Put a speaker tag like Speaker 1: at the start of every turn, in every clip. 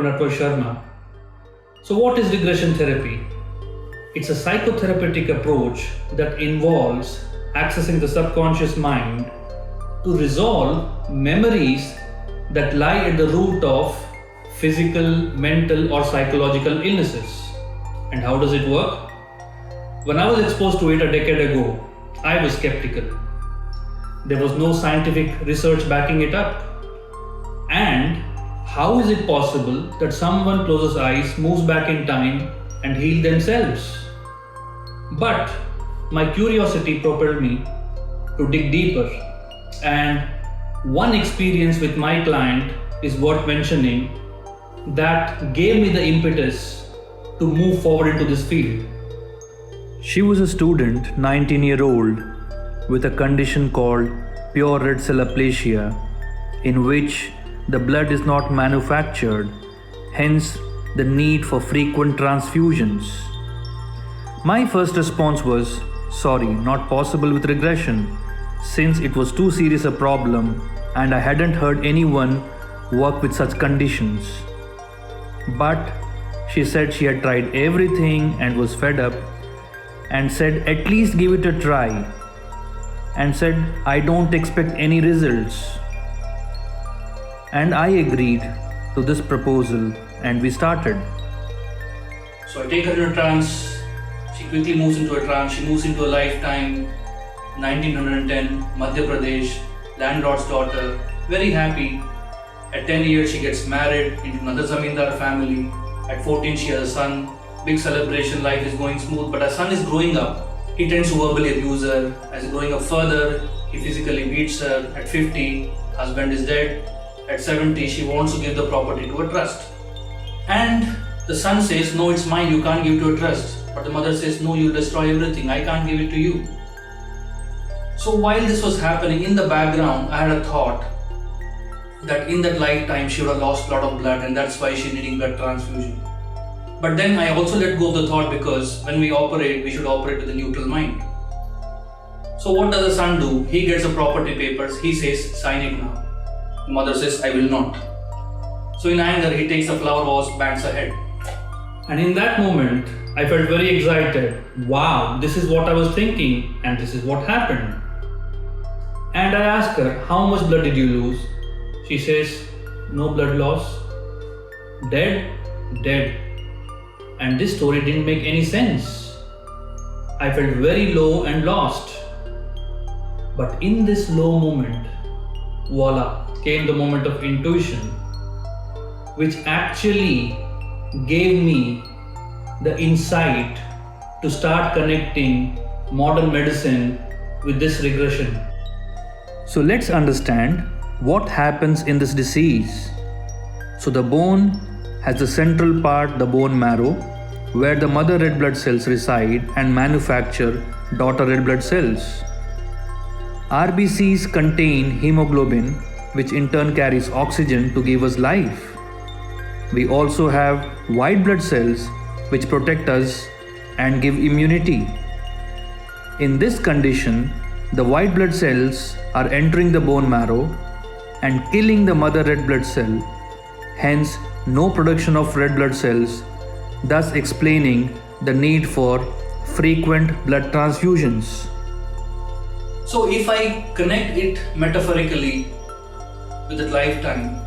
Speaker 1: Dr. Sharma. So what is regression therapy? It's a psychotherapeutic approach that involves accessing the subconscious mind to resolve memories that lie at the root of physical, mental or psychological illnesses. And how does it work? When I was exposed to it a decade ago, I was skeptical. There was no scientific research backing it up. And how is it possible that someone closes eyes, moves back in time and heals themselves? But my curiosity propelled me to dig deeper, and one experience with my client is worth mentioning that gave me the impetus to move forward into this field. She was a student, 19-year-old, with a condition called pure red cell aplasia, in which the blood is not manufactured, hence the need for frequent transfusions. My first response was, sorry, not possible with regression, since it was too serious a problem and I hadn't heard anyone work with such conditions. But she said she had tried everything and was fed up, and said at least give it a try, and said I don't expect any results. And I agreed to this proposal and we started. So I take her to a trance, she quickly moves into a trance, she moves into a lifetime, 1910, Madhya Pradesh, landlord's daughter, very happy. At 10 years she gets married into another zamindar family. At 14 she has a son, big celebration, life is going smooth, but her son is growing up. He tends to verbally abuse her. As growing up further, he physically beats her. At 50, husband is dead. At 70, she wants to give the property to a trust. And the son says, no, it's mine, you can't give to a trust. But the mother says, no, you destroy everything, I can't give it to you. So while this was happening, in the background, I had a thought that in that lifetime, she would have lost a lot of blood and that's why she's needing blood transfusion. But then I also let go of the thought because when we operate, we should operate with a neutral mind. So what does the son do? He gets the property papers, he says, sign it now. The mother says, I will not. So in anger, he takes the flower vase, bangs her head. And in that moment, I felt very excited. Wow, this is what I was thinking and this is what happened. And I asked her, how much blood did you lose? She says, no blood loss. Dead? Dead. And this story didn't make any sense. I felt very low and lost. But in this low moment, voila, came the moment of intuition, which actually gave me the insight to start connecting modern medicine with this regression. So let's understand what happens in this disease. So the bone has the central part, the bone marrow, where the mother red blood cells reside and manufacture daughter red blood cells. RBCs contain hemoglobin, which in turn carries oxygen to give us life. We also have white blood cells, which protect us and give immunity. In this condition, the white blood cells are entering the bone marrow and killing the mother red blood cell, hence no production of red blood cells, thus explaining the need for frequent blood transfusions. So if I connect it metaphorically with a lifetime,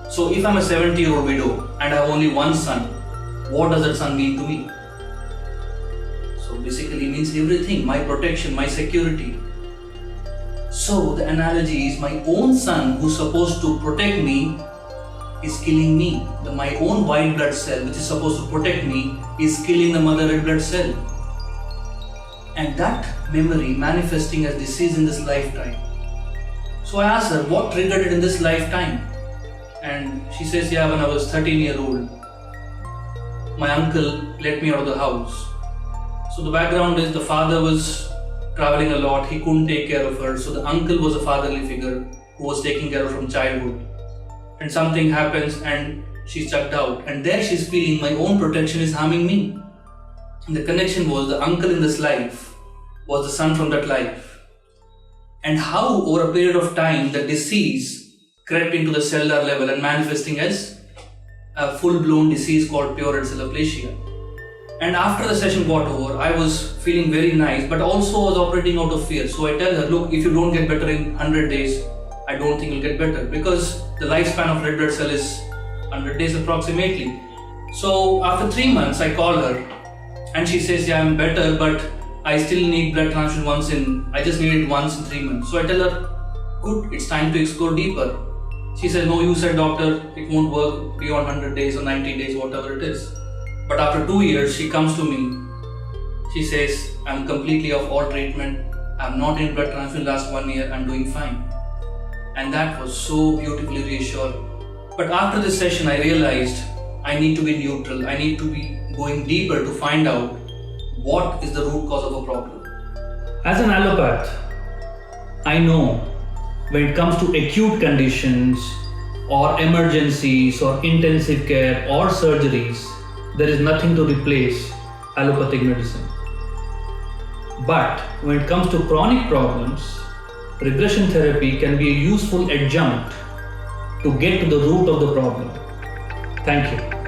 Speaker 1: so if I'm a 70-year-old widow and I have only one son, what does that son mean to me? So basically it means everything, my protection, my security. So the analogy is my own son who's supposed to protect me is killing me. My own white blood cell, which is supposed to protect me, is killing the mother red blood cell. And that memory manifesting as disease in this lifetime. So I asked her, what triggered it in this lifetime? And she says, yeah, when I was 13-year-old, my uncle let me out of the house. So the background is the father was traveling a lot, he couldn't take care of her. So the uncle was a fatherly figure who was taking care of her from childhood. And something happens and she's chucked out. And there she's feeling my own protection is harming me. And the connection was the uncle in this life was the son from that life. And how over a period of time the disease crept into the cellular level and manifesting as a full-blown disease called puerperal cell aplasia. And after the session got over, I was feeling very nice, but also was operating out of fear. So I tell her, look, if you don't get better in 100 days, I don't think you'll get better, because the lifespan of red blood cell is 100 days approximately. So after 3 months, I call her and she says, yeah, I'm better, but I still need blood transfusion I just need it once in 3 months. So I tell her, good, it's time to explore deeper. She said, no, you said, doctor, it won't work beyond 100 days or 90 days, whatever it is. But after 2 years, she comes to me. She says, I'm completely off all treatment. I'm not in blood transfusion last 1 year. I'm doing fine. And that was so beautifully reassuring. But after this session, I realized I need to be neutral. I need to be going deeper to find out what is the root cause of a problem.
Speaker 2: As an allopath, I know when it comes to acute conditions or emergencies or intensive care or surgeries, there is nothing to replace allopathic medicine. But when it comes to chronic problems, regression therapy can be a useful adjunct to get to the root of the problem. Thank you.